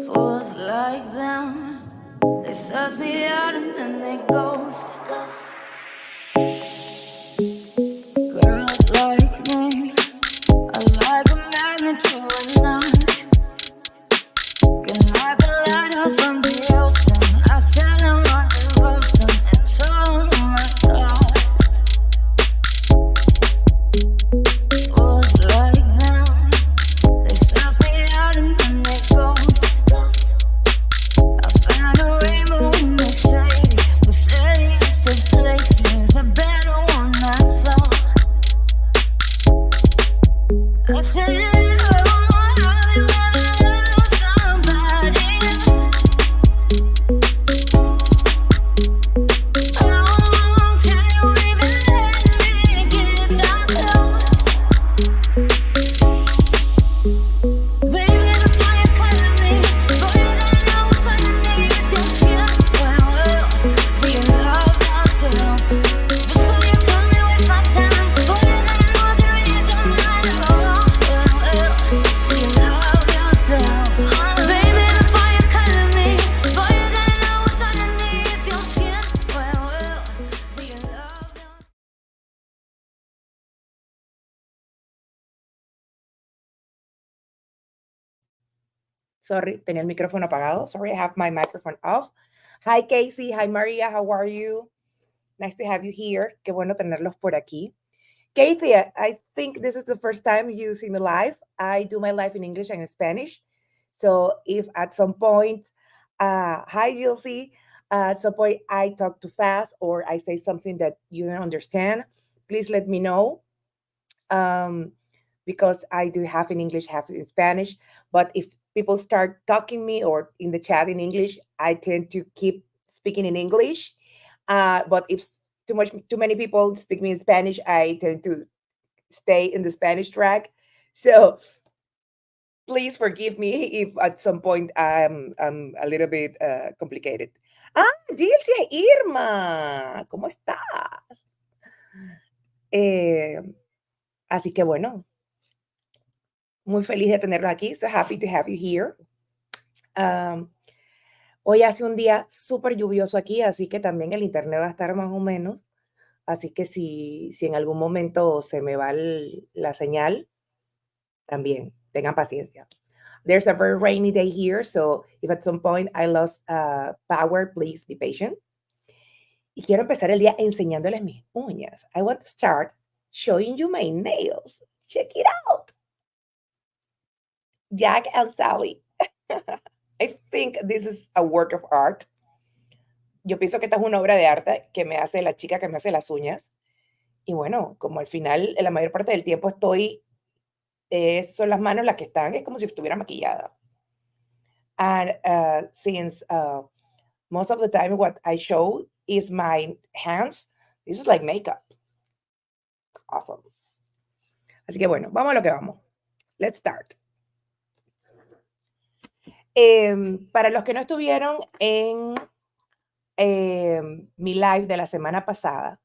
Fools like them, they suss me out and then they ghost. Girls like me are like a magnet to a knife. Can like a lighthouse from the ocean. I send them my devotion and show them my thoughts. Fools like them, they suss me out and then they ghost. I found a rainbow in the shade, the steadiest of places, a better one I saw. I said, Sorry, tenía el micrófono apagado. Sorry, I have my microphone off. Hi, Casey. Hi, Maria. How are you? Nice to have you here. Qué bueno tenerlos por aquí. Casey, I think this is the first time you see me live. I do my live in English and in Spanish. So if at some point, hi, Gilsey, at some point I talk too fast or I say something that you don't understand, please let me know. Because I do half in English, half in Spanish. But if people start talking me or in the chat in English, I tend to keep speaking in English. But if too many people speak me in Spanish, I tend to stay in the Spanish track. So please forgive me if at some point I'm a little bit complicated. Dilcia Irma, ¿cómo estás? Así que bueno, muy feliz de tenerlos aquí. So happy to have you here. Hoy hace un día súper lluvioso aquí, así que también el internet va a estar más o menos. Así que si en algún momento se me va la señal, también tengan paciencia. There's a very rainy day here, so if at some point I lost power, please be patient. Y quiero empezar el día enseñándoles mis uñas. I want to start showing you my nails. Check it out. Jack and Sally. I think this is a work of art. Yo pienso que esta es una obra de arte que me hace la chica que me hace las uñas. Y bueno, como al final, la mayor parte del tiempo son las manos las que están, es como si estuviera maquillada. And since most of the time what I show is my hands, this is like makeup. Awesome. Así que bueno, vamos a lo que vamos. Let's start. Para los que no estuvieron en mi live de la semana pasada,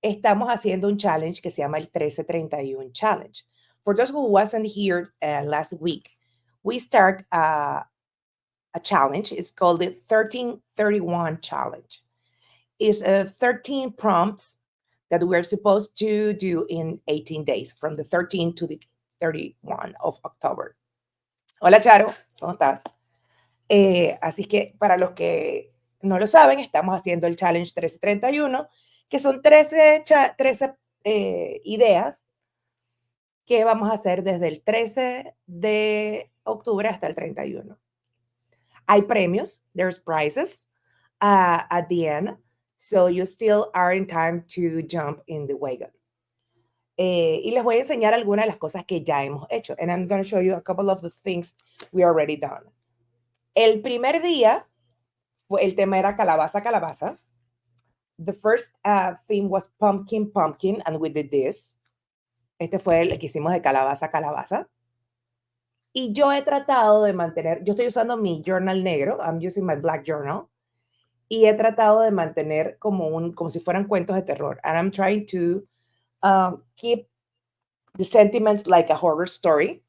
estamos haciendo un challenge que se llama el 1331 Challenge. For those who wasn't here last week, we start a challenge. It's called the 1331 Challenge. It's 13 prompts that we're supposed to do in 18 days, from the 13th to the 31 of October. Hola, Charo, ¿cómo estás? Así que para los que no lo saben, estamos haciendo el Challenge 1331, que son 13 ideas que vamos a hacer desde el 13 de octubre hasta el 31. Hay premios, there's prizes at the end, so you still are in time to jump in the wagon. Y les voy a enseñar algunas de las cosas que ya hemos hecho. And I'm going to show you a couple of the things we already done. El primer día, el tema era calabaza, calabaza. The first theme was pumpkin, pumpkin, and we did this. Este fue el que hicimos de calabaza, calabaza. Y yo he tratado de mantener, yo estoy usando mi journal negro, I'm using my black journal, y he tratado de mantener como si fueran cuentos de terror. And I'm trying to keep the sentiments like a horror story.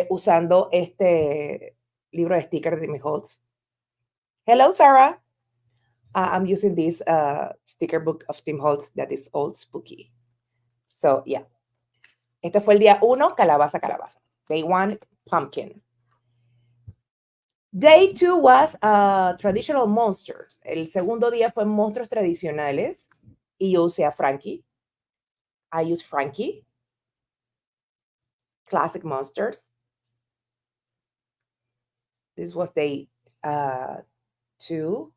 usando este libro de stickers de Tim Holtz. Hello, Sarah. I'm using this sticker book of Tim Holtz that is old spooky. So, yeah. Este fue el día 1, calabaza, calabaza. Day 1, pumpkin. Day 2 was traditional monsters. El segundo día fue monstruos tradicionales. Y yo usé a Frankie. I use Frankie. Classic monsters. This was day 2.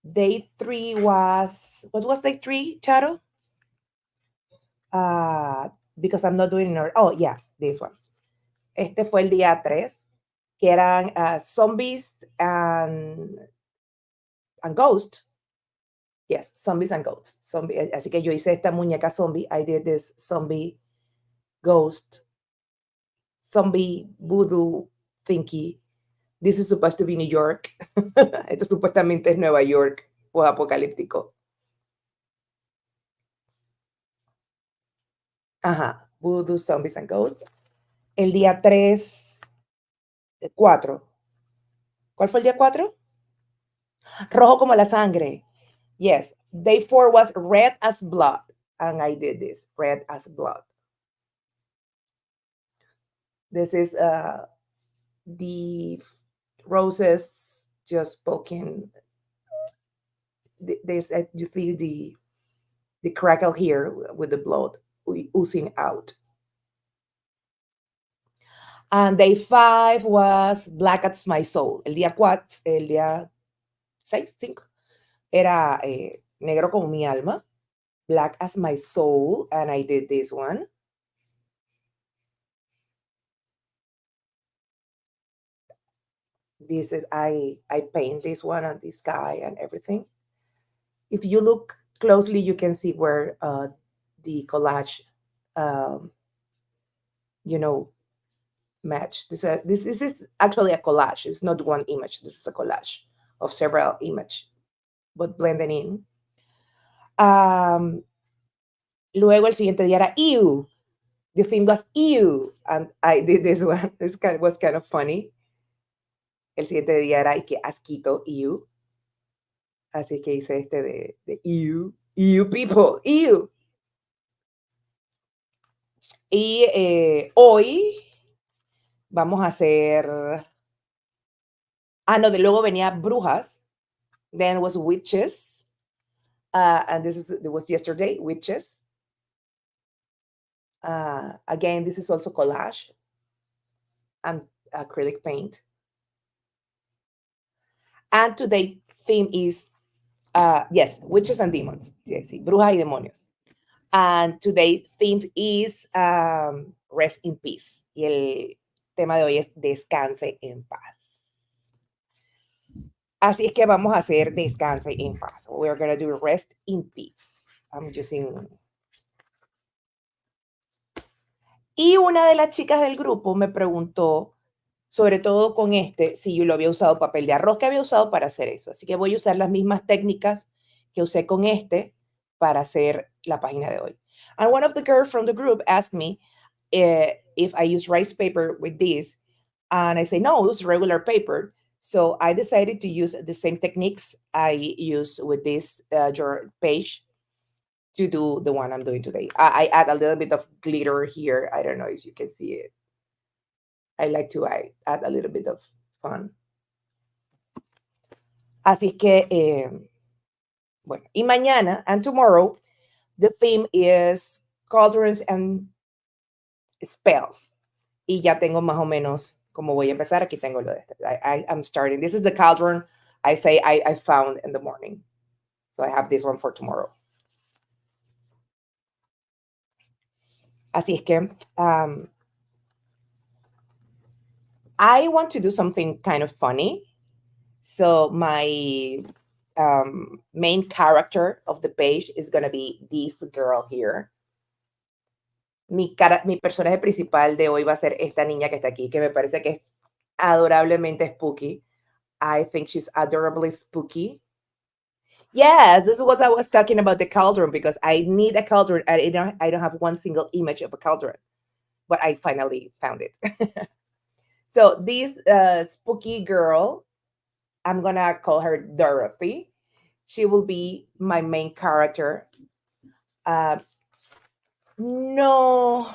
Day 3 was, what was day 3, Charo? Because I'm not doing it. Oh, yeah, this one. Este fue el día 3, que eran zombies and ghosts. Yes, zombies and ghosts. Así que yo hice esta muñeca zombie. I did this zombie ghost, zombie voodoo thingy. This is supposed to be New York. Esto supuestamente es Nueva York, pues apocalíptico. Ajá, voodoo, zombies and ghosts. El día 3, 4. ¿Cuál fue el día 4? Rojo como la sangre. Yes. Day 4 was red as blood. And I did this, red as blood. This is the roses just poking. There's, you see the crackle here with the blood oozing out. And day 5 was black as my soul. El día 4, el día 6, 5, era negro como mi alma. Black as my soul. And I did this one. This is, I paint this one on this guy and everything. If you look closely, you can see where the collage, match. This is actually a collage. It's not one image. This is a collage of several images, but blending in. Luego el siguiente día era ew. The theme was ew, and I did this one. This was kind of funny. El siguiente día era que asquito, ew. Así que hice este de ew people, ew. Y hoy vamos a hacer... no, de luego venía brujas. Then was witches. And this was yesterday, witches. Again, this is also collage and acrylic paint. And today theme is, yes, witches and demons. Yes, brujas y demonios. And today theme is rest in peace. Y el tema de hoy es descanse en paz. Así es que vamos a hacer descanse en paz. We're going to do rest in peace. I'm using... Y una de las chicas del grupo me preguntó, sobre todo con si yo lo había usado papel de arroz que había usado para hacer eso. Así que voy a usar las mismas técnicas que usé con para hacer la página de hoy. And one of the girls from the group asked me if I use rice paper with this. And I say, no, it's regular paper. So I decided to use the same techniques I use with this your page to do the one I'm doing today. I add a little bit of glitter here. I don't know if you can see it. I like to add a little bit of fun. Así que, bueno, y mañana and tomorrow, the theme is cauldrons and spells. Y ya tengo más o menos como voy a empezar. Aquí tengo lo de este. I'm starting. This is the cauldron I say I found in the morning. So I have this one for tomorrow. Así es que I want to do something kind of funny. So my main character of the page is going to be this girl here. Mi personaje principal de hoy va a ser esta niña que está aquí, que me parece que es adorablemente spooky. I think she's adorably spooky. Yes, this is what I was talking about the cauldron, because I need a cauldron. I don't have one single image of a cauldron. but I finally found it. So this spooky girl, I'm gonna call her Dorothy. She will be my main character. Uh, no,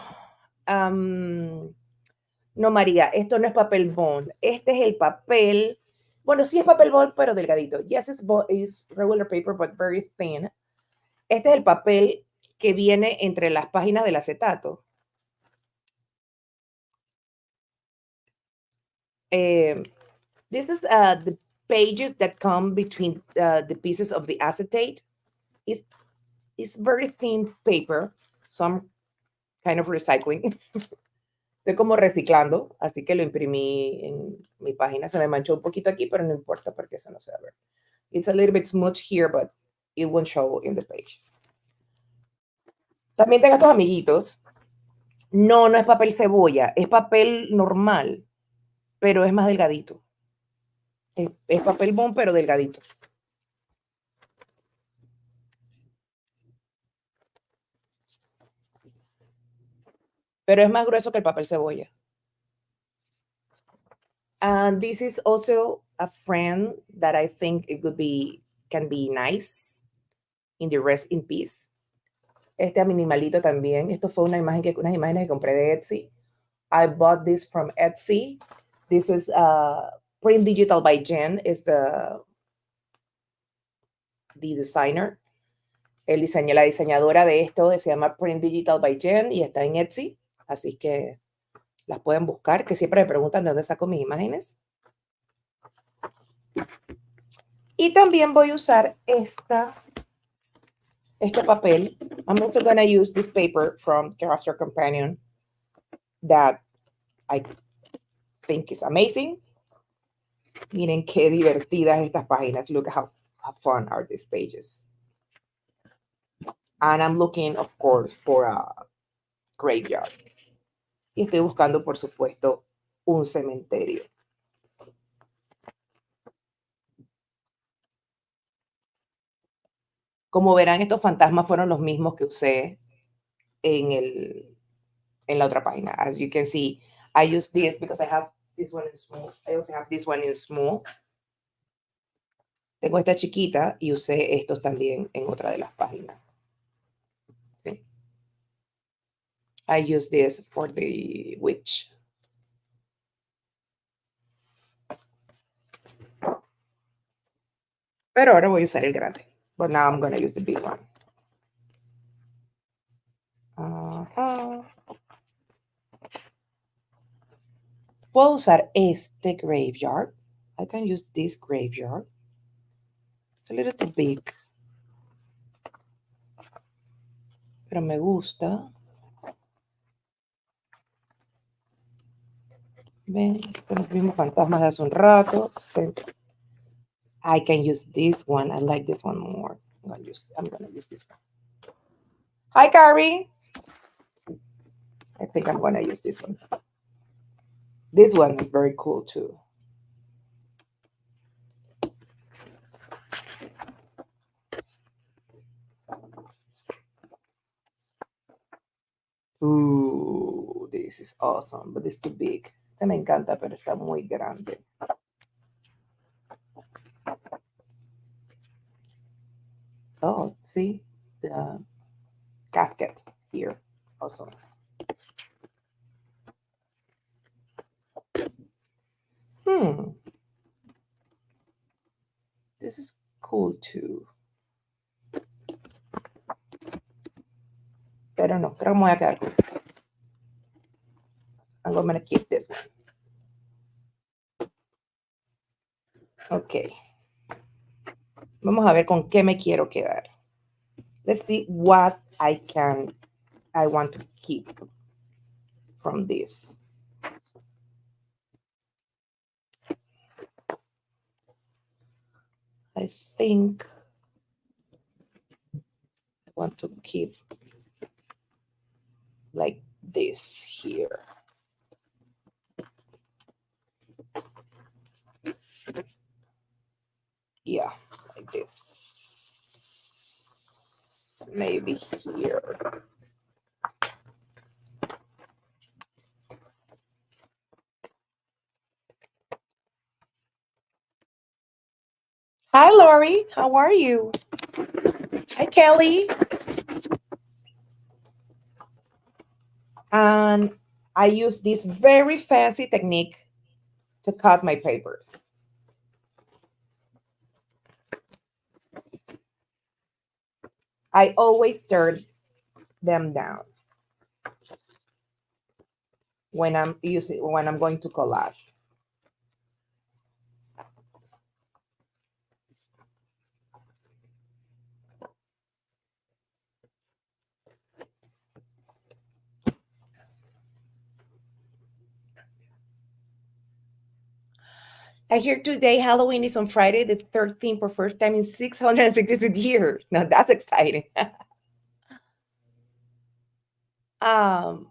um, no, María, esto no es papel bond. Este es el papel. Bueno, sí es papel bond, pero delgadito. Yes, it's regular paper, but very thin. Este es el papel que viene entre las páginas del acetato. This is the pages that come between the pieces of the acetate. It's very thin paper, so I'm kind of recycling. Estoy como reciclando, así que lo imprimí en mi página. Se me manchó un poquito aquí, pero no importa porque eso no se va a ver. It's a little bit smudged here, but it won't show in the page. También tengo estos amiguitos. No, no es papel cebolla, es papel normal, pero es más delgadito. Es papel bond, pero delgadito. Pero es más grueso que el papel cebolla. And this is also a friend that I think can be nice in the rest in peace. Este animalito también. Esto fue unas imágenes que compré de Etsy. I bought this from Etsy. This is Print Digital by Jen, is the designer. La diseñadora de esto se llama Print Digital by Jen y está en Etsy. Así que las pueden buscar, que siempre me preguntan de dónde saco mis imágenes. Y también voy a usar este papel. I'm also going to use this paper from Crafter Companion that I think is amazing. Miren qué divertidas estas páginas. Look how fun are these pages. And I'm looking, of course, for a graveyard. Y estoy buscando, por supuesto, un cementerio. Como verán, estos fantasmas fueron los mismos que usé en la otra página. As you can see, I use this because I have this one in small. I also have this one in small. Tengo esta chiquita y usé estos también en otra de las páginas. ¿Sí? I use this for the witch. Pero ahora voy a usar el grande. But now I'm going to use the big one. Puedo usar este graveyard. I can use this graveyard. It's a little too big. Pero me gusta. Ven, con los mismos fantasmas de hace un rato. I can use this one. I like this one more. I'm gonna use this one. Hi, Carrie. I think I'm gonna use this one. This one is very cool too. Ooh, this is awesome, but it's too big. Este me encanta, pero está muy grande. Oh, see the casket here. Awesome. This is cool too. Pero no, creo que me voy a quedar con. I'm going to keep this one. Ok. Vamos a ver con qué me quiero quedar. Let's see what I want to keep from this. I think I want to keep like this here. Yeah, like this. Maybe here. Lori. How are you? Hi, Kelly. And I use this very fancy technique to cut my papers. I always turn them down when I'm going to collage. I hear today Halloween is on Friday the 13th for first time in 666 years. Now that's exciting. um,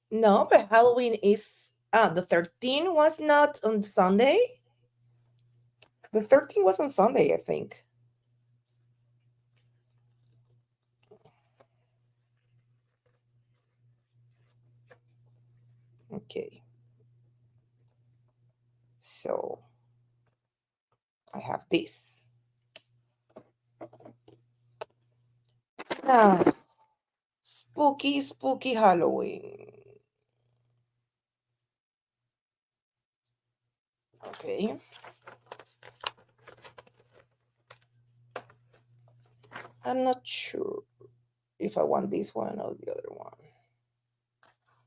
no, but Halloween is the 13th was not on Sunday. The 13th was on Sunday, I think. Okay. So I have this. Ah, spooky, spooky Halloween. Okay. I'm not sure if I want this one or the other one.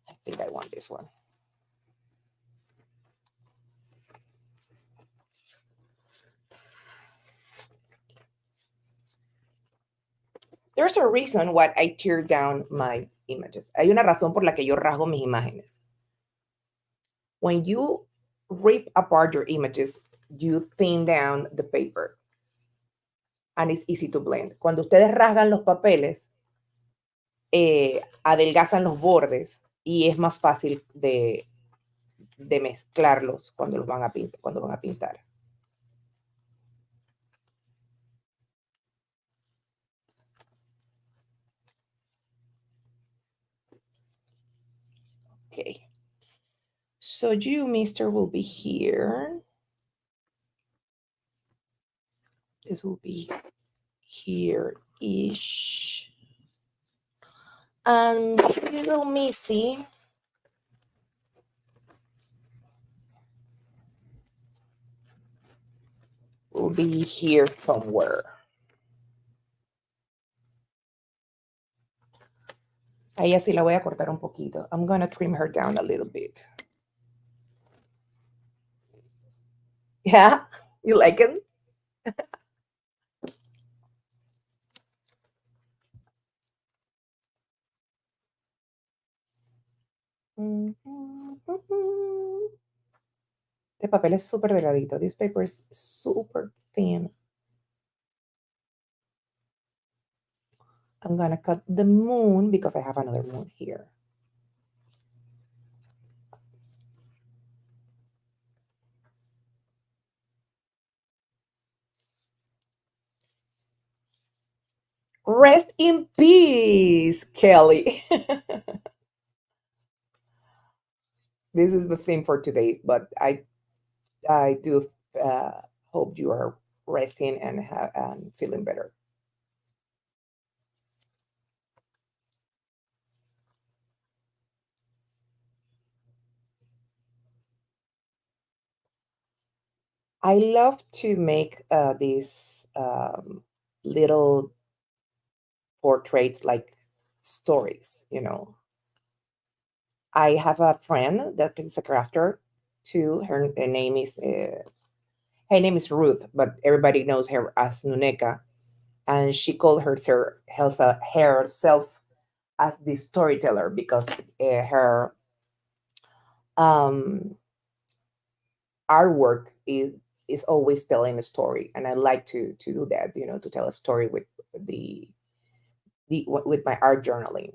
I think I want this one. There's a reason why I tear down my images. Hay una razón por la que yo rasgo mis imágenes. When you rip apart your images, you thin down the paper and it's easy to blend. Cuando ustedes rasgan los papeles, adelgazan los bordes y es más fácil de mezclarlos cuando los van a pintar, cuando van a pintar. Okay. So you, mister, will be here. This will be here-ish. And little Missy will be here somewhere. A ella sí la voy a cortar un poquito. I'm gonna trim her down a little bit. Yeah? You like it? Este papel es súper delgadito. This paper is super thin. I'm gonna cut the moon because I have another moon here. Rest in peace, Kelly. This is the theme for today, but I do hope you are resting and feeling better. I love to make these little portraits like stories, you know. I have a friend that is a crafter too. Her name is Ruth, but everybody knows her as Nuneka, and she called herself as the storyteller because her um, artwork is always telling a story, and I like to do that. You know, to tell a story with with my art journaling.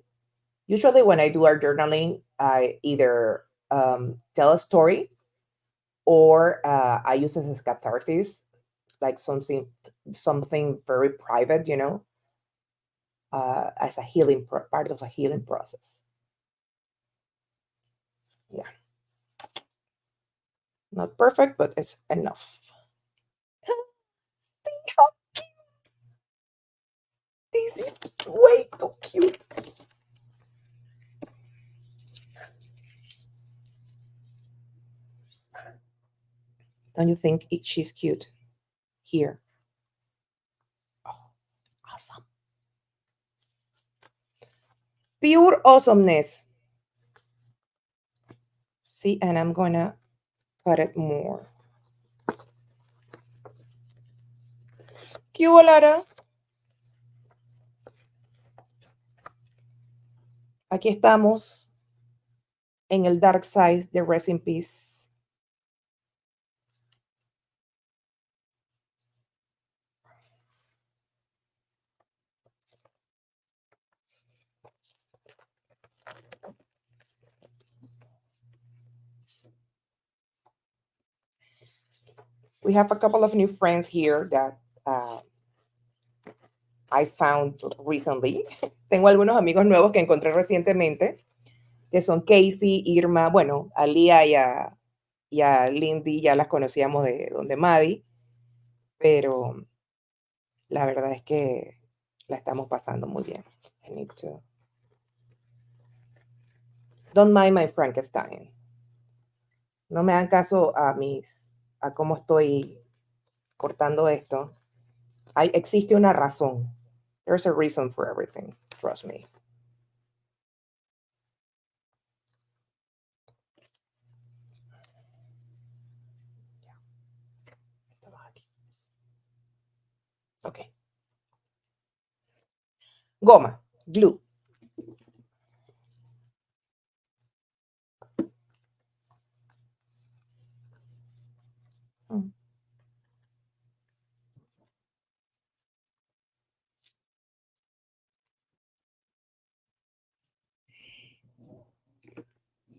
Usually, when I do art journaling, I either tell a story or I use it as catharsis, like something very private, you know, as a part of a healing process. Yeah. Not perfect, but it's enough. See how cute. This is way too cute. Don't you think she's cute? Here. Oh, awesome. Pure awesomeness. See, and I'm gonna cut it more. ¿Qué hubo, Lara? Aquí estamos en el dark side de Rest in Peace. We have a couple of new friends here that I found recently. Tengo algunos amigos nuevos que encontré recientemente, que son Casey, Irma, bueno, a Lía y a Lindy ya las conocíamos de donde Maddie, pero la verdad es que la estamos pasando muy bien. I need to... Don't mind my Frankenstein. No me hagan caso a cómo estoy cortando esto. Existe una razón. There's a reason for everything. Trust me. Ok. Goma. Glue.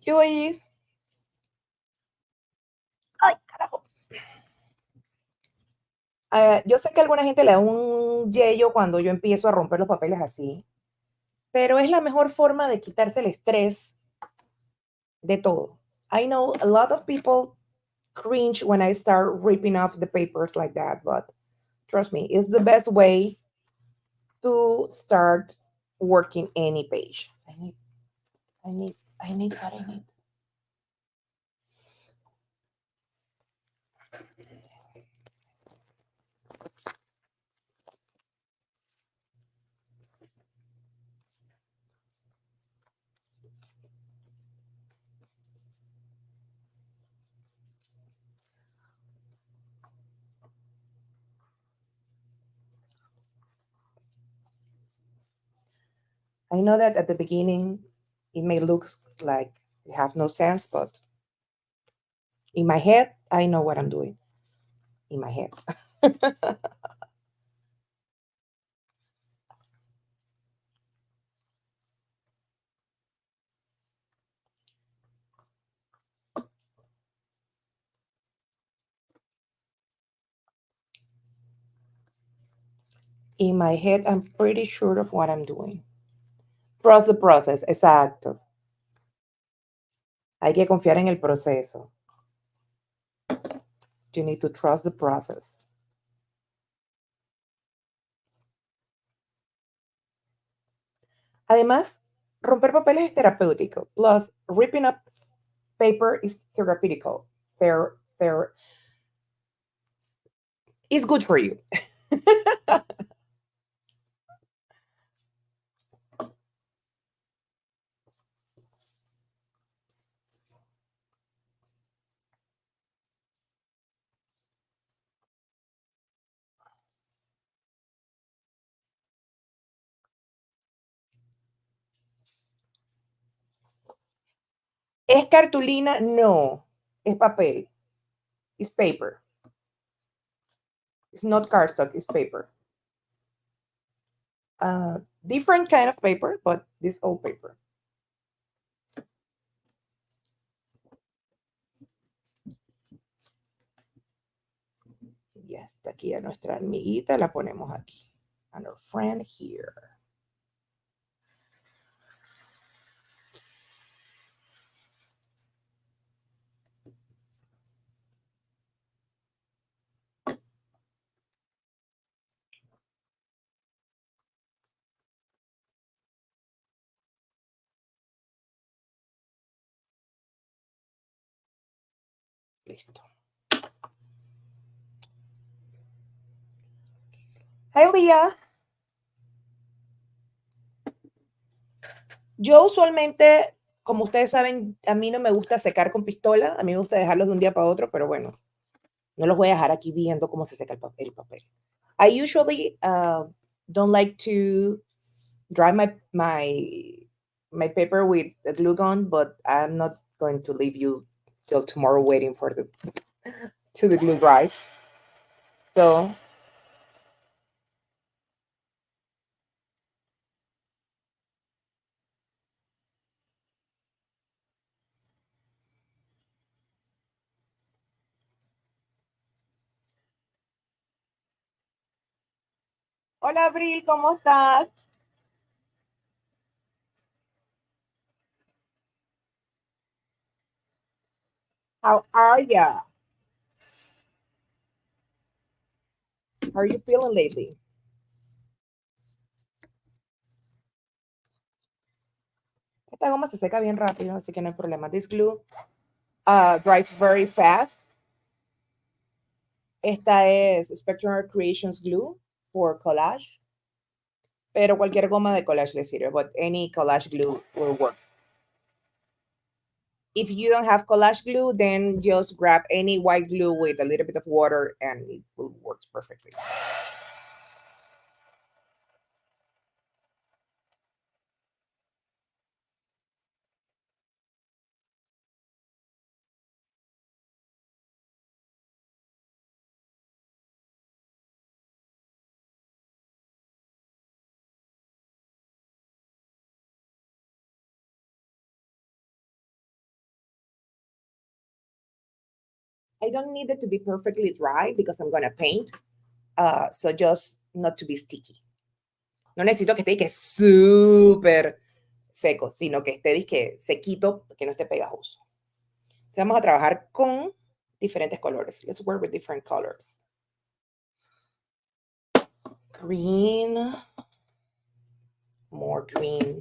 ¿Qué voy? Ay, carajo. Yo sé que a alguna gente le da un yello cuando yo empiezo a romper los papeles así, pero es la mejor forma de quitarse el estrés de todo. I know a lot of people cringe when I start ripping off the papers like that, but trust me, it's the best way to start working any page. I need what I need. I know that at the beginning it may look like it have no sense, but in my head, I know what I'm doing. In my head. In my head, I'm pretty sure of what I'm doing. Trust the process, exacto. Hay que confiar en el proceso. You need to trust the process. Además, romper papeles es terapéutico. Plus, ripping up paper is therapeutical. It's good for you. ¿Es cartulina? No. Es papel. It's paper. It's not cardstock, it's paper. Different kind of paper, but this old paper. Y hasta aquí a nuestra amiguita la ponemos aquí. And our friend here. Listo. Hi, Leah. Yo usualmente, como ustedes saben, a mí no me gusta secar con pistola, a mí me gusta dejarlos de un día para otro, pero bueno, no los voy a dejar aquí viendo cómo se seca el papel. I usually don't like to dry my paper with a glue gun, but I'm not going to leave you till tomorrow waiting for the glue dries. So hola Abril, ¿cómo estás? How are ya? How are you feeling lately? Esta goma se seca bien rápido, así que no hay problema. This glue dries very fast. Esta es Spectrum Art Creations Glue for collage, pero cualquier goma de collage le sirve, but any collage glue will work. If you don't have collage glue, then just grab any white glue with a little bit of water and it will work perfectly. I don't need it to be perfectly dry because I'm gonna paint. So just not to be sticky. No necesito que esté súper seco, sino que esté disque sequito, que no esté pegajoso. Entonces vamos a trabajar con diferentes colores. Let's work with different colors. Green, more green.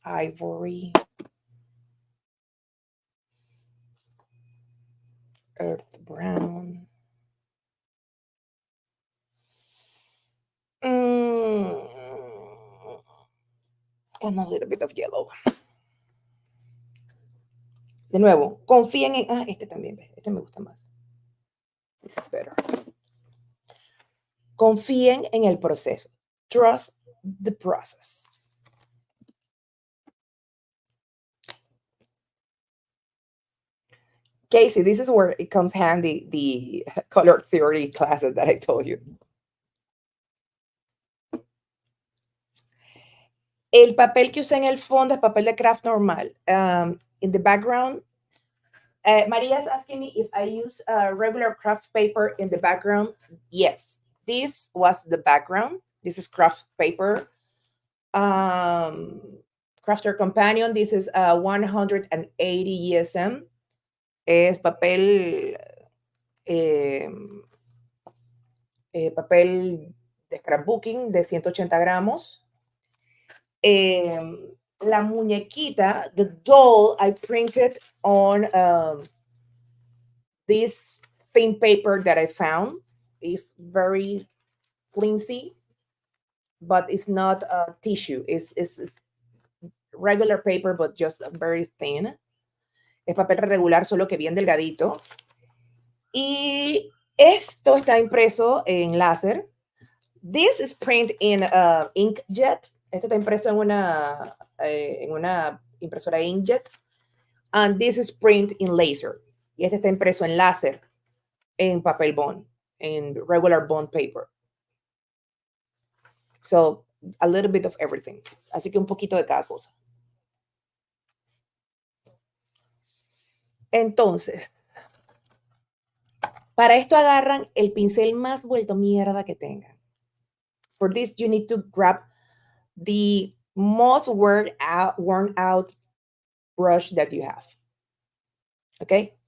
Ivory. Earth brown. And a little bit of yellow. De nuevo, confíen en... Ah, este también, este me gusta más. This is better. Confíen en el proceso. Trust the process. Casey, this is where it comes handy, the color theory classes that I told you. El papel que usé en el fondo es papel de craft normal. In the background, Maria's asking me if I use regular craft paper in the background. Yes, this was the background. This is craft paper. Crafter Companion, this is 180 ESM. Es papel, papel de scrapbooking de 180 gramos. La muñequita, the doll, I printed on this thin paper that I found. It's very flimsy, but it's not tissue. It's regular paper, but just very thin. Es papel regular, solo que bien delgadito. Y esto está impreso en láser. This is print in inkjet. Esto está impreso en una impresora inkjet. And this is print in laser. Y este está impreso en láser, en papel bond, en regular bond paper. So, a little bit of everything. Así que un poquito de cada cosa. Entonces, para esto agarran el pincel más vuelto mierda que tengan. For this, you need to grab the most worn out brush that you have. Okay?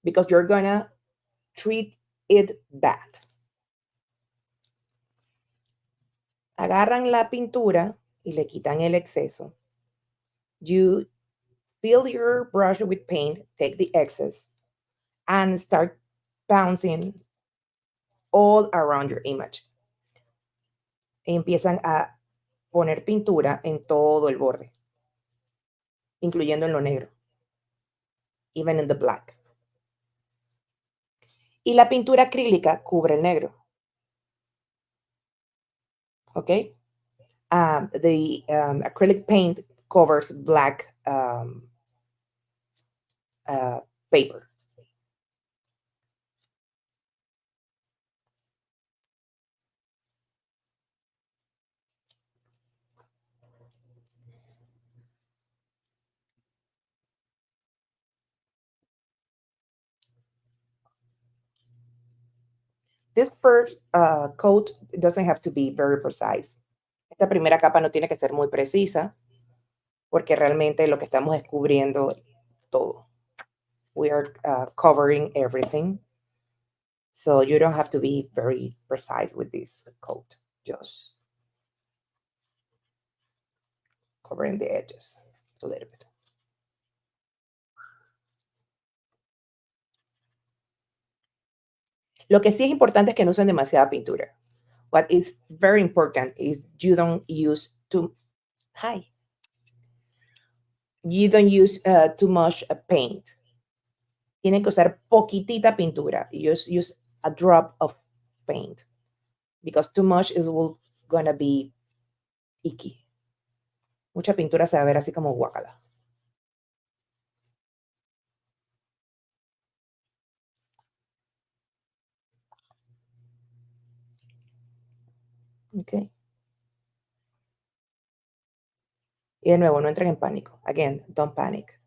Because you're gonna treat it bad. Agarran la pintura y le quitan el exceso. You fill your brush with paint, take the excess, and start bouncing all around your image. Y empiezan a poner pintura en todo el borde, incluyendo en lo negro, even in the black. Y la pintura acrílica cubre el negro. ¿Ok? The acrylic paint covers black paper. This first coat doesn't have to be very precise. Esta primera capa no tiene que ser muy precisa porque realmente lo que estamos es cubriendo todo. We are covering everything. So you don't have to be very precise with this coat. Just covering the edges a little bit. Lo que sí es importante es que no usen demasiada pintura. What is very important is you don't use too much paint. Tienen que usar poquitita pintura. Use a drop of paint because too much is gonna be icky. Mucha pintura se va a ver así como guacala. Okay. Y de nuevo, no entren en pánico. Again, don't panic.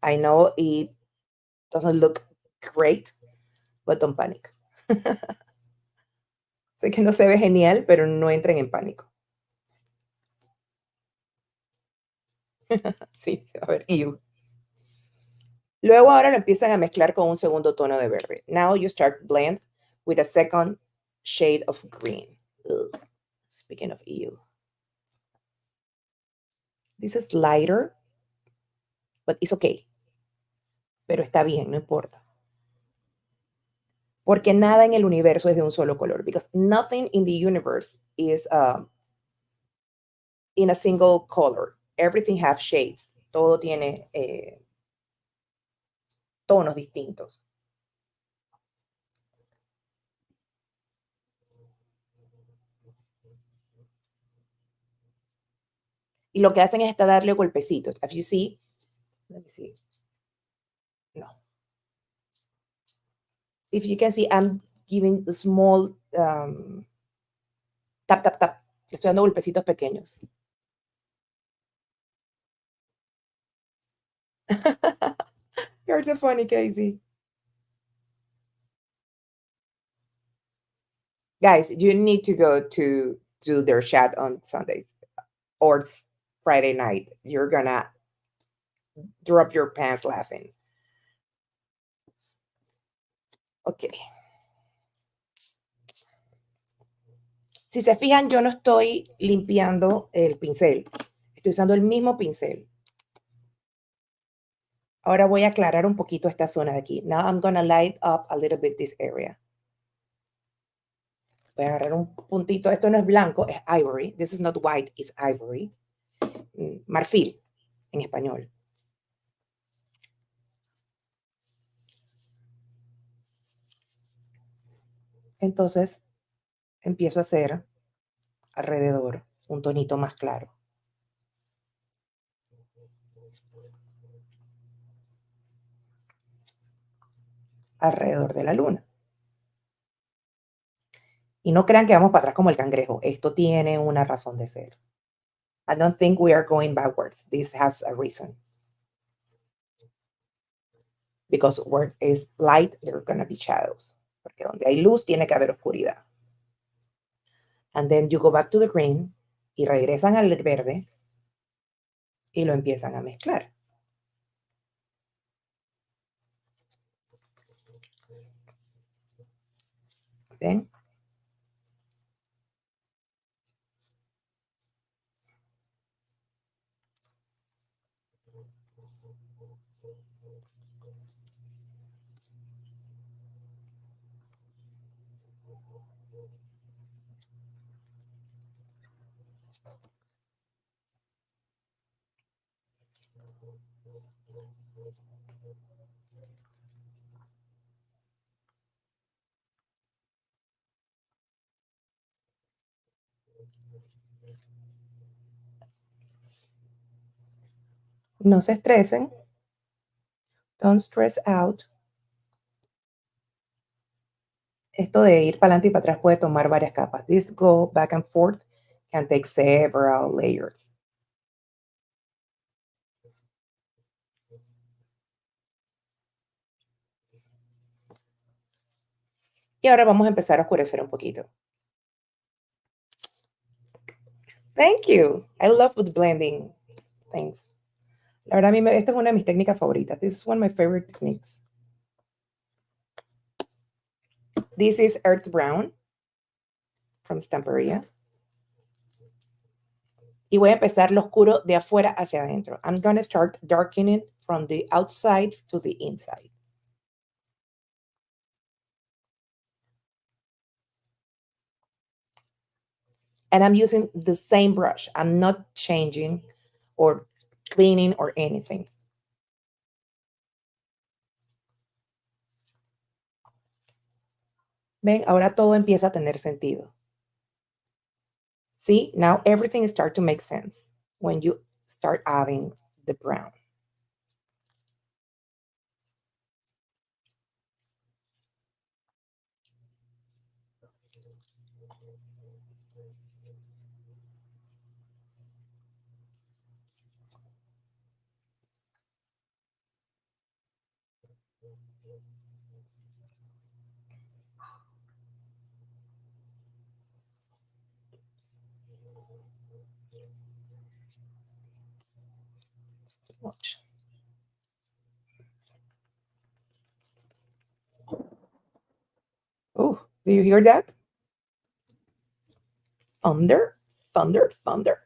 I know it doesn't look great, but don't panic. Sé que no se ve genial, pero no entren en pánico. Sí, a ver, you. Luego ahora lo empiezan a mezclar con un segundo tono de verde. Now you start blend with a second shade of green. Ugh. Speaking of EU. This is lighter, but it's okay. Pero está bien, no importa. Porque nada en el universo es de un solo color. Because nothing in the universe is in a single color. Everything has shades. Todo tiene tonos distintos. Y lo que hacen es hasta darle golpecitos. If you see, let me see. No. If you can see, I'm giving the small tap, tap, tap. Le estoy dando golpecitos pequeños. You're so funny, Casey. Guys, you need to go to their chat on Sundays or Friday night. You're gonna drop your pants laughing. Ok. Si se fijan, yo no estoy limpiando el pincel. Estoy usando el mismo pincel. Ahora voy a aclarar un poquito esta zona de aquí. Now I'm gonna light up a little bit this area. Voy a agarrar un puntito. Esto no es blanco, es ivory. This is not white, it's ivory. Marfil, en español. Entonces, empiezo a hacer alrededor un tonito más claro. Alrededor de la luna. Y no crean que vamos para atrás como el cangrejo. Esto tiene una razón de ser. I don't think we are going backwards. This has a reason. Because where is light, there are going to be shadows. Porque donde hay luz, tiene que haber oscuridad. And then you go back to the green y regresan al verde y lo empiezan a mezclar. ¿Ven? No se estresen. Don't stress out. Esto de ir para adelante y para atrás puede tomar varias capas. This go back and forth can take several layers. Y ahora vamos a empezar a oscurecer un poquito. Thank you. I love with blending things. La verdad, esta es una de mis técnicas favoritas. This is one of my favorite techniques. This is Earth Brown from Stamperia. Y voy a empezar lo oscuro de afuera hacia adentro. I'm going to start darkening from the outside to the inside. And I'm using the same brush. I'm not changing or cleaning or anything. Ven, ahora todo empieza a tener sentido. See, now everything starts to make sense when you start adding the brown. Watch. Oh, do you hear that? Thunder, thunder, thunder.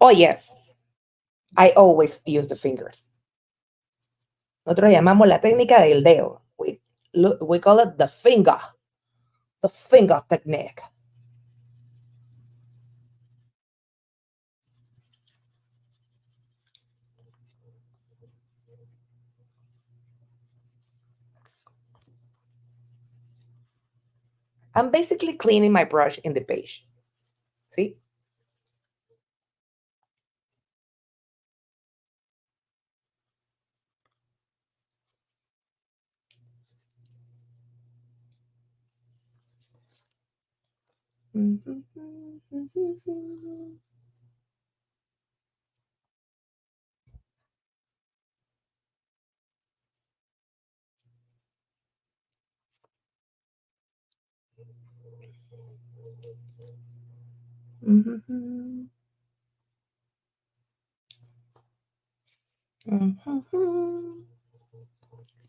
Oh, yes. I always use the fingers. Nosotros llamamos la técnica del dedo. We call it the finger technique. I'm basically cleaning my brush in the page. See?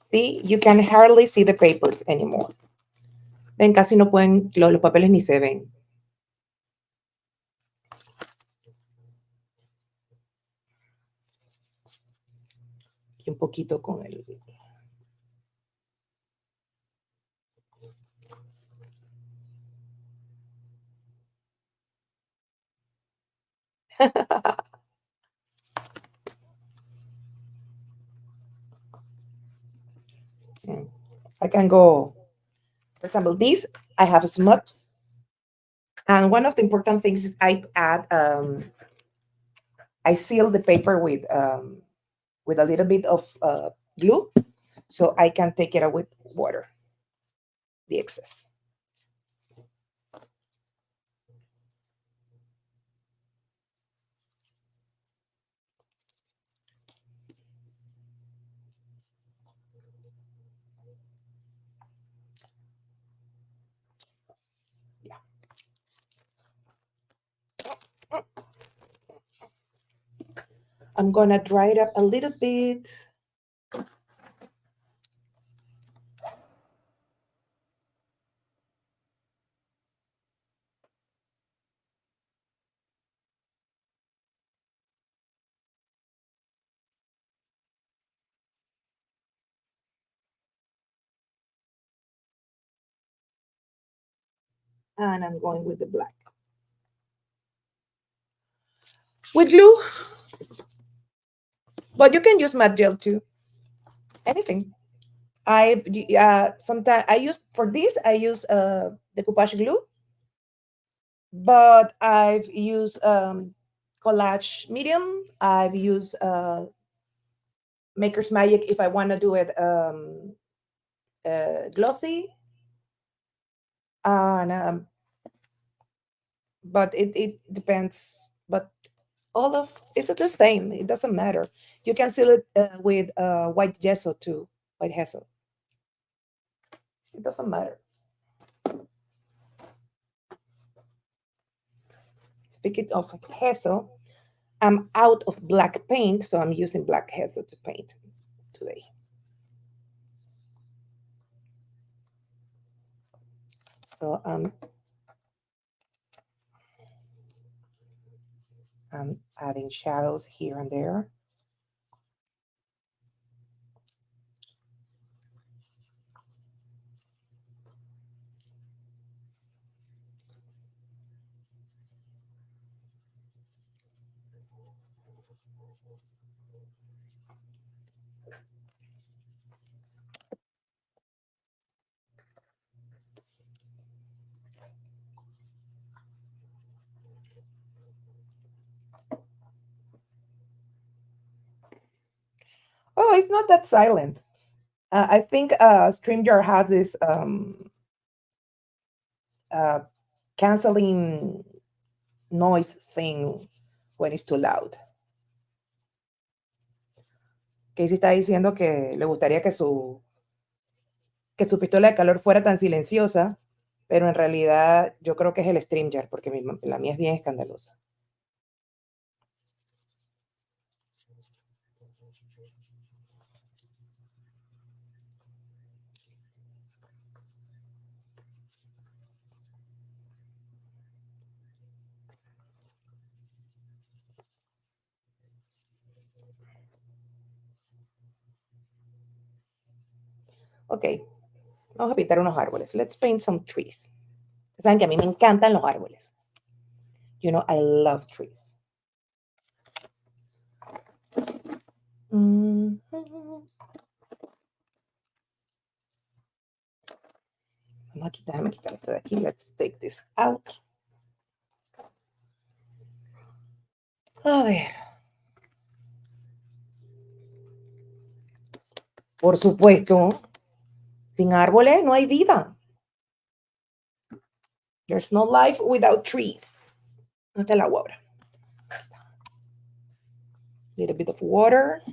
See, you can hardly see the papers anymore. Ven, casi no pueden, los papeles ni se ven. Y un poquito con el... I can go, for example, this, I have a smudge. And one of the important things is I add, I seal the paper with a little bit of glue, so I can take it out with water, the excess. Yeah. I'm gonna dry it up a little bit. And I'm going with the black. With glue, but you can use matte gel too. Anything. I sometimes I use for this I use decoupage glue, but I've used collage medium. I've used Maker's Magic if I want to do it glossy. And but it depends. But all of it's the same. It doesn't matter. You can seal it with white gesso too, white gesso. It doesn't matter. Speaking of gesso, I'm out of black paint, so I'm using black gesso to paint today. So I'm adding shadows here and there. Oh, it's not that silent. I think StreamYard has this uh, canceling noise thing when it's too loud. Casey está diciendo que le gustaría que su pistola de calor fuera tan silenciosa, pero en realidad yo creo que es el StreamYard, porque la mía es bien escandalosa. Ok, vamos a pintar unos árboles. Let's paint some trees. Saben que a mí me encantan los árboles. You know, I love trees. Déjame quitar esto de aquí. Let's take this out. A ver. Por supuesto, sin árboles no hay vida. There's no life without trees. No está el agua ahora. Need a bit of water.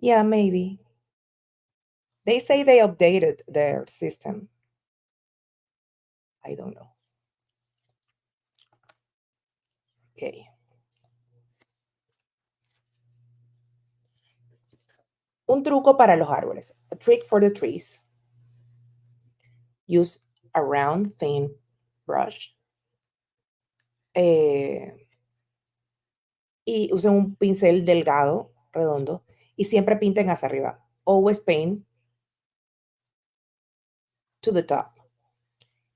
Yeah, maybe. They say they updated their system. I don't know. Okay. Un truco para los árboles. A trick for the trees. Use a round, thin brush. Y usen un pincel delgado, redondo, y siempre pinten hacia arriba. Always paint to the top.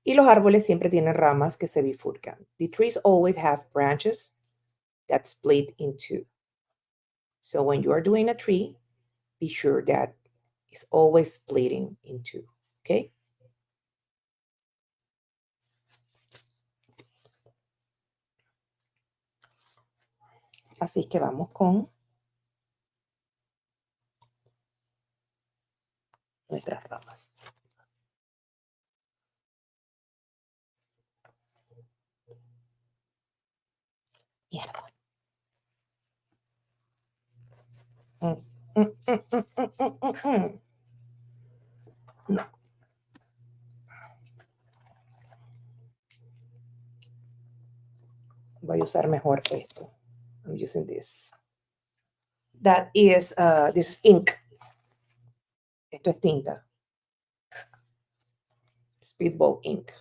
Y los árboles siempre tienen ramas que se bifurcan. The trees always have branches that split in two. So when you are doing a tree, be sure that it's always splitting in two. Okay? Así que vamos con nuestras ramas. Mierda. No. Voy a usar mejor esto. I'm using this. That is, this is ink. Esto es tinta. Speedball ink.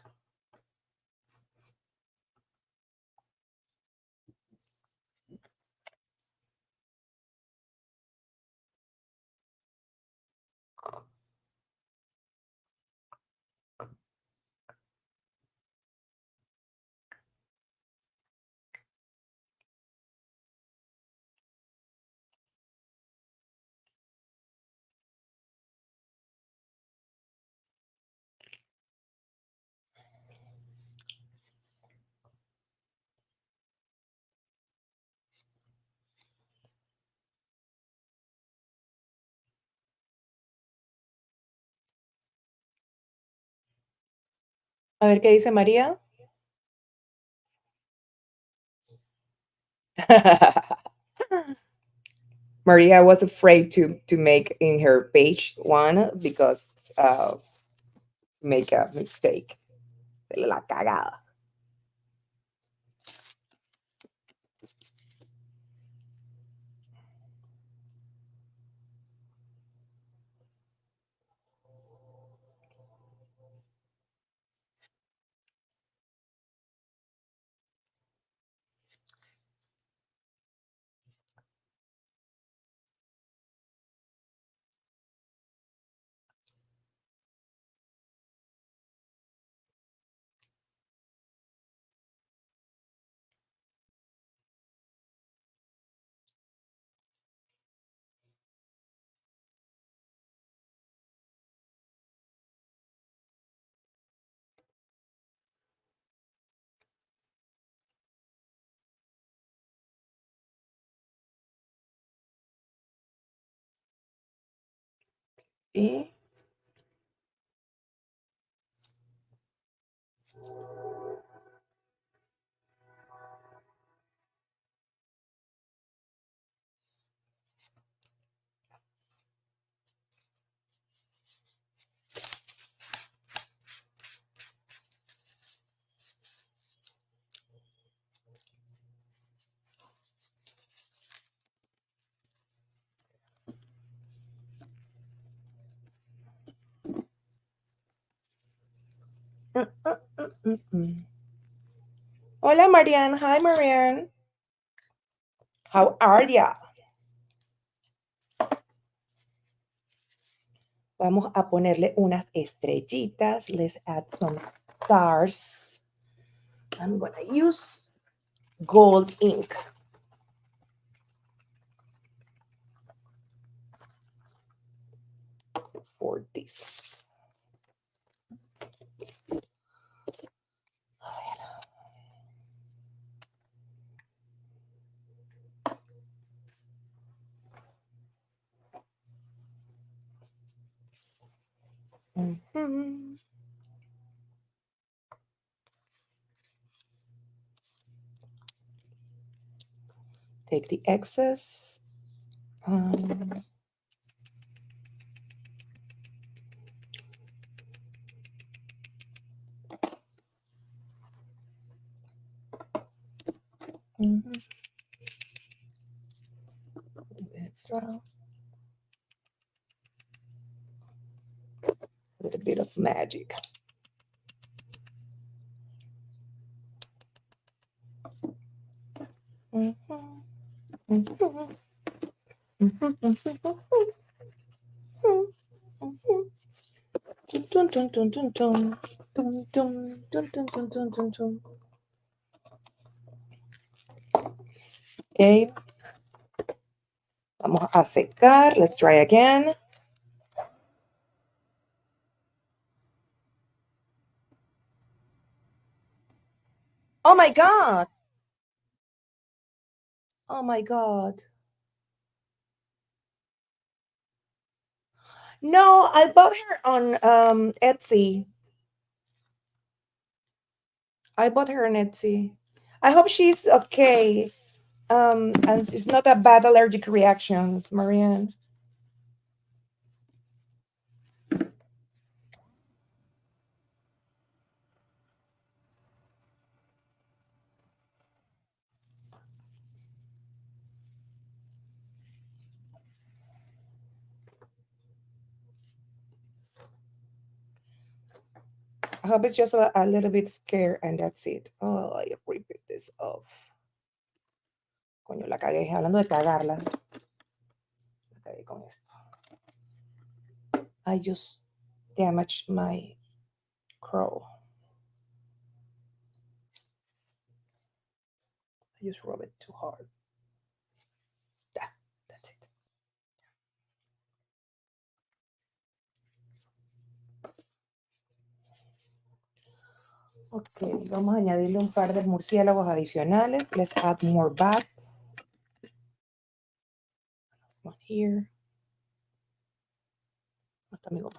A ver qué dice María. Maria was afraid to make in her page one because make a mistake. La cagada. Y Hola, Marianne. Hi, Marianne. How are ya? Vamos a ponerle unas estrellitas. Let's add some stars. I'm gonna use gold ink for this. Mhm. Take the excess. Extra. A little bit of magic. Okay. Vamos a secar. Let's try again. Oh my God. Oh my God. No, I bought her on Etsy. I bought her on Etsy. I hope she's okay. And it's not a bad allergic reactions, Marianne. I hope it's just a little bit scared and that's it. Oh, I repeat this off. Coño, la cagué. Hablando de cagarla. La cagué con esto. I just damaged my crow. I just rub it too hard. That's it. Ok, vamos a añadirle un par de murciélagos adicionales. Let's add more bat. One here. Hasta amigo.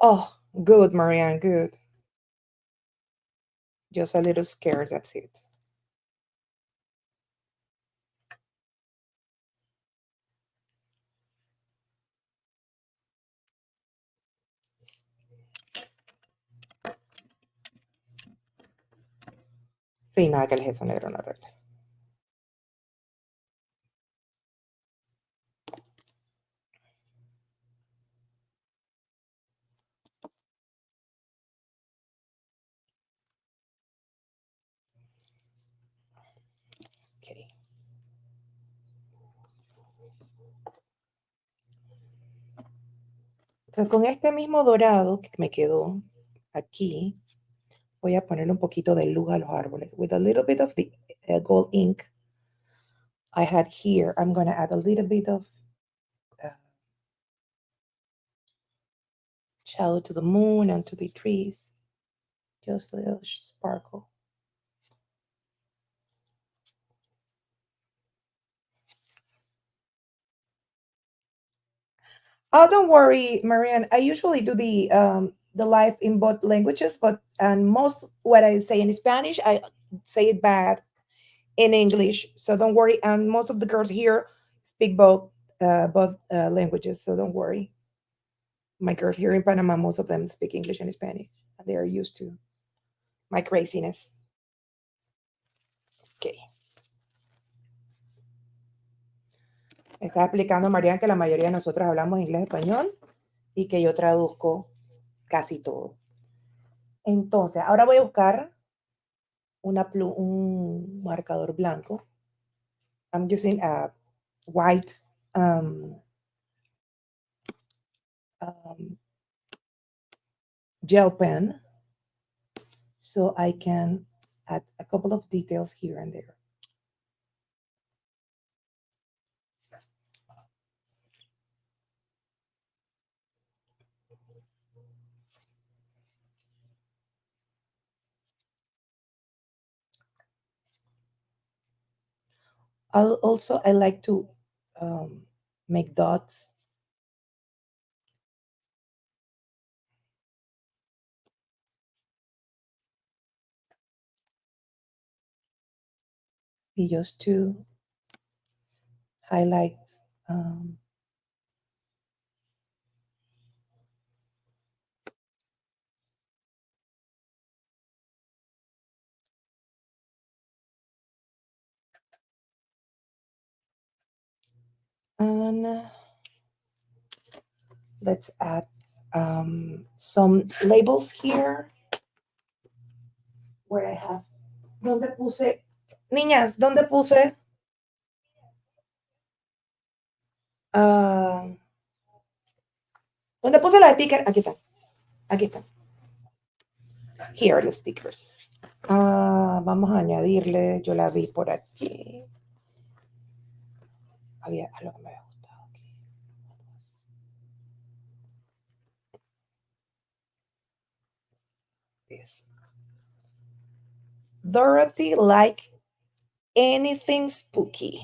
Oh, good, Marianne, good. Just a little scared, that's it. Sí, nada que el gesso negro no arregle. Okay. Entonces, con este mismo dorado que me quedó aquí, voy a ponerle un poquito de luz a los árboles. With a little bit of the gold ink I had here, I'm going to add a little bit of shadow to the moon and to the trees. Just a little sparkle. Oh, don't worry, Marianne. I usually do the live in both languages, but and most what I say in Spanish, I say it bad in English. So don't worry. And most of the girls here speak both languages. So don't worry. My girls here in Panama, most of them speak English and Spanish. And they are used to my craziness. Okay. Me está explicando Marianne que la mayoría de nosotros hablamos inglés y español y que yo traduzco casi todo. Entonces, ahora voy a buscar un marcador blanco. I'm using a white gel pen so I can add a couple of details here and there. I like to make dots. Just to highlight and let's add some labels here where I have. ¿Dónde puse? Niñas, ¿dónde puse? ¿Dónde puse los stickers? Aquí están. Aquí están. Here are the stickers. Vamos a añadirle, yo la vi por aquí. Había algo que me había gustado aquí. This. Dorothy like anything spooky.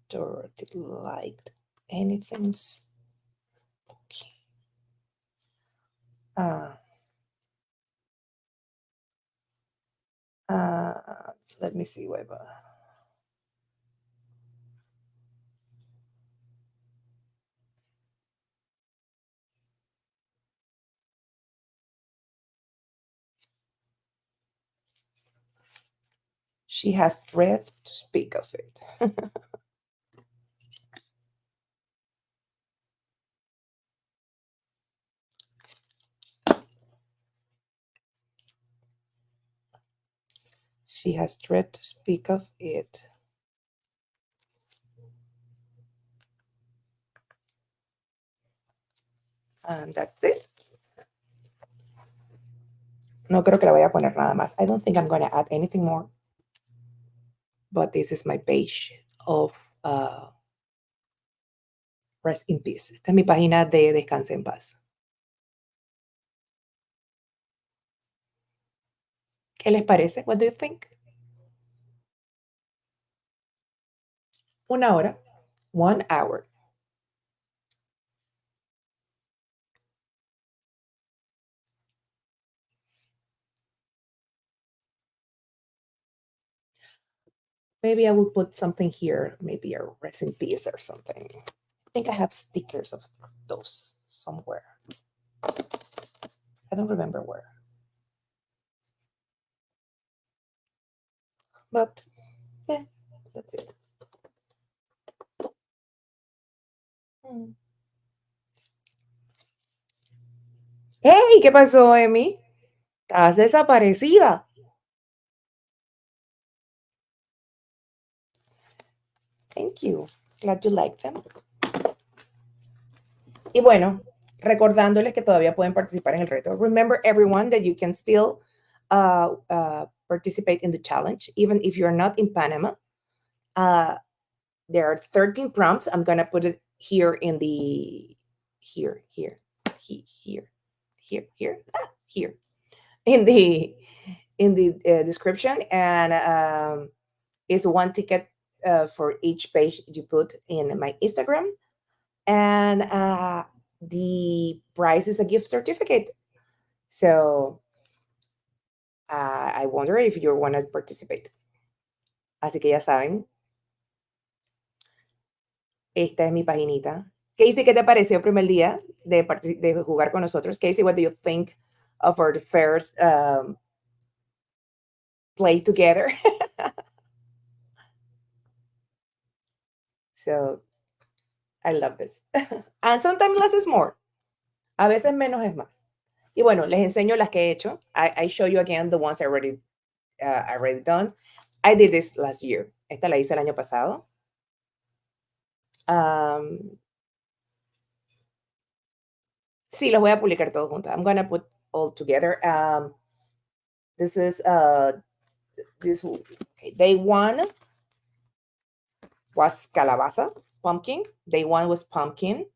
Dorothy liked anything spooky. Let me see, Weba. She has dread to speak of it. She has dread to speak of it. And that's it. No creo que le vaya a poner nada más. I don't think I'm going to add anything more. But this is my page of Rest in peace. Esta es mi página de Descanse en Paz. ¿Qué les parece? What do you think? Una hora. 1 hour. Maybe I will put something here, maybe a rest in peace or something. I think I have stickers of those somewhere. I don't remember where. But yeah, that's it. Mm. Hey, ¿qué pasó, Emi? Estás desaparecida. Thank you. Glad you like them. Y bueno, recordándoles que todavía pueden participar en el reto. Remember, everyone, that you can still participate in the challenge, even if you're not in Panama. There are 13 prompts. I'm going to put it here in the, here, in the description. And it's one ticket for each page you put in my Instagram. And the prize is a gift certificate. So I wonder if you want to participate. Así que ya saben, esta es mi paginita. Casey, ¿qué te pareció el primer día de jugar con nosotros? Casey, what do you think of our first play together? So, I love this. And sometimes less is more. A veces menos es más. Y bueno, les enseño las que he hecho. I show you again the ones I already done. I did this last year. Esta la hice el año pasado. Sí, los voy a publicar todos juntos. I'm gonna put all together. This is this okay. Day 1 was calabaza, pumpkin. Day 1 was pumpkin.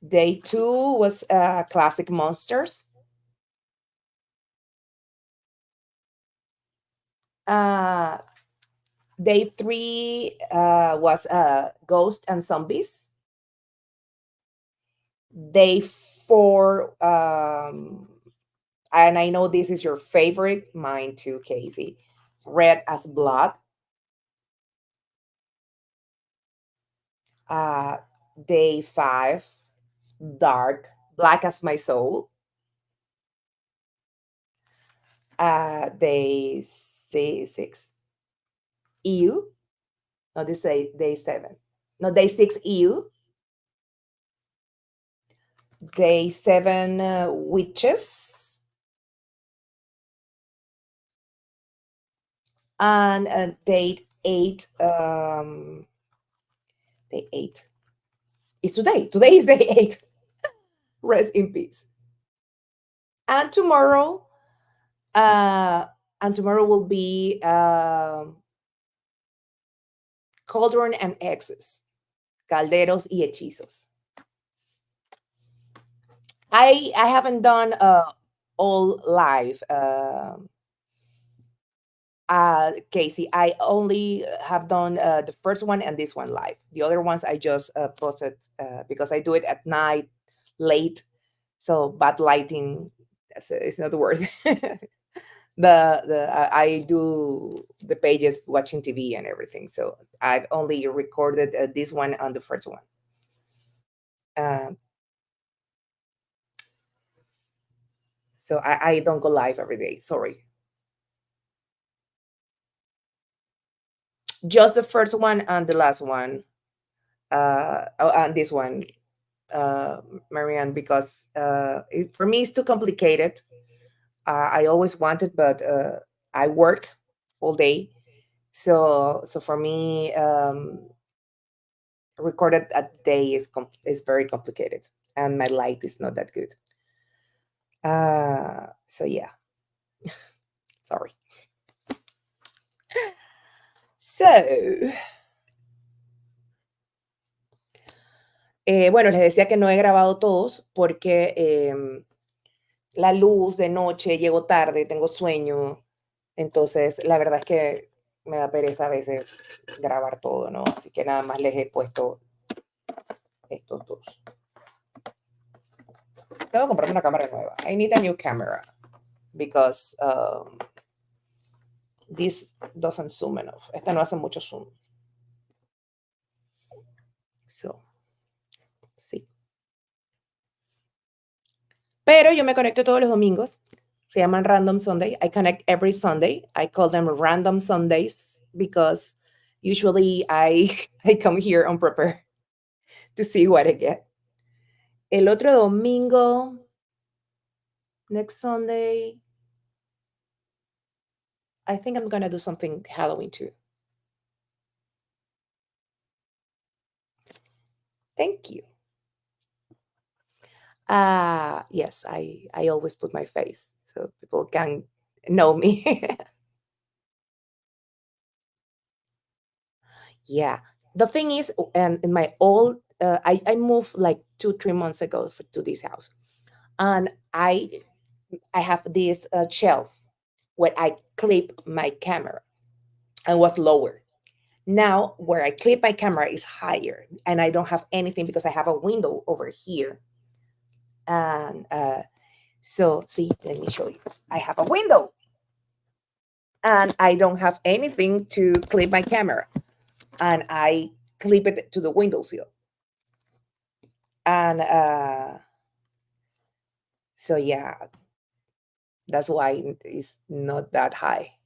Day 2 was classic monsters. Day 3 was ghost and zombies. Day 4, and I know this is your favorite, mine too, Casey. Red as blood. Day 5, dark, black as my soul. Day 6, ew. No, this is day 7. No, day 6, ew. Day 7, witches. And day 8, day 8 is today. Today is day 8. Rest in peace. And tomorrow will be cauldron and exes, calderos y hechizos. I haven't done all live, Casey. I only have done the first one and this one live. The other ones I just posted because I do it at night, late, so bad lighting. It's not the word. I do the pages watching TV and everything, so I've only recorded this one on the first one. So I don't go live every day. Sorry. Just the first one and the last one. And this one, Marianne, because for me it's too complicated. I always wanted, but I work all day, so for me, recorded a day is very complicated, and my light is not that good. So yeah, sorry. So Bueno, les decía que no he grabado todos porque la luz de noche, llego tarde, tengo sueño. Entonces, la verdad es que me da pereza a veces grabar todo, ¿no? Así que nada más les he puesto estos dos. Tengo que comprarme una cámara nueva. I need a new camera because this doesn't zoom enough. Esta no hace mucho zoom. So, sí. Pero yo me conecto todos los domingos. Se llaman Random Sunday. I connect every Sunday. I call them Random Sundays because usually I come here unprepared to see what I get. El otro domingo, next Sunday, I think I'm going to do something Halloween too. Thank you. Yes, I always put my face so people can know me. Yeah. The thing is, and in my old, I moved like 2, 3 months ago to this house, and I have this shelf where I clip my camera, and was lower. Now where I clip my camera is higher, and I don't have anything because I have a window over here, and so see, let me show you. I have a window, and I don't have anything to clip my camera, and I clip it to the windowsill. And so yeah, that's why it's not that high.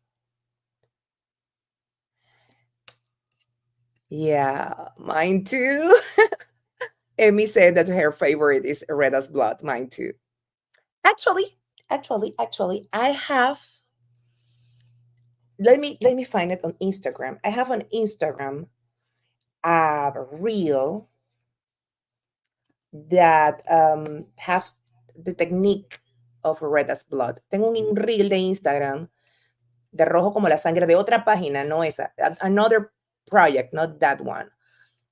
Yeah, mine too. Emmy said that her favorite is Red as Blood. Mine too. Actually, actually, I have. Let me find it on Instagram. I have on Instagram a reel that have the technique of Red as Blood. Tengo un reel de Instagram de rojo como la sangre de otra página, no esa. Another project, not that one.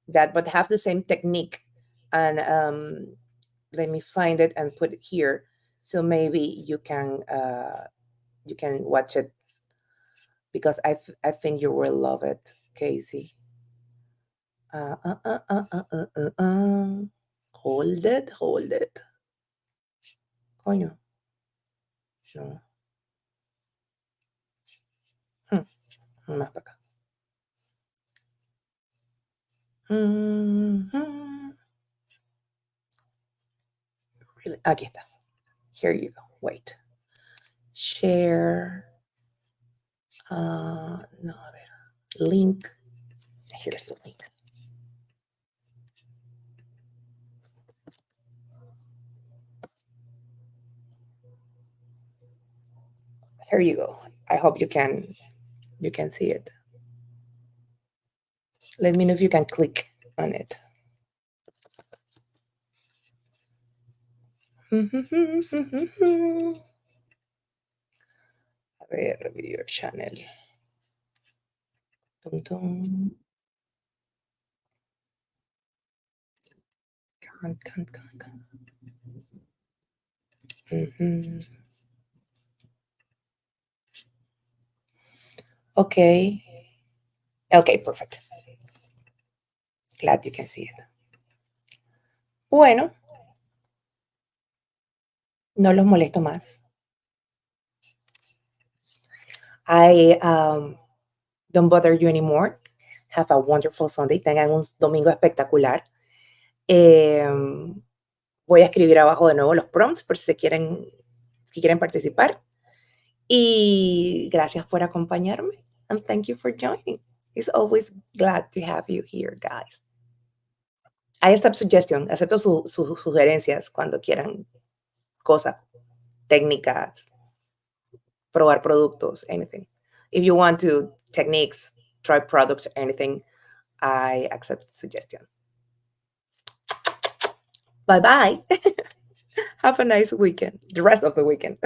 That but have the same technique. And let me find it and put it here. So maybe you can watch it because I think you will love it, Casey. Hold it. Coño. No. Más para acá. Really? Aquí está. Here you go. Wait. Share. No, a ver. Link. Here's the link. Here you go. I hope you can see it. Let me know if you can click on it. A ver, video channel. Tum, tum. Can. Okay. Okay, perfect. Glad you can see it. Bueno, no los molesto más. I don't bother you anymore. Have a wonderful Sunday. Tengan un domingo espectacular. Voy a escribir abajo de nuevo los prompts por si quieren participar. Y gracias por acompañarme. And thank you for joining. It's always glad to have you here, guys. I accept suggestion. Acepto sus sugerencias cuando quieran cosas, técnicas, probar productos, anything. If you want to techniques, try products, anything, I accept suggestion. Bye-bye. Have a nice weekend, the rest of the weekend.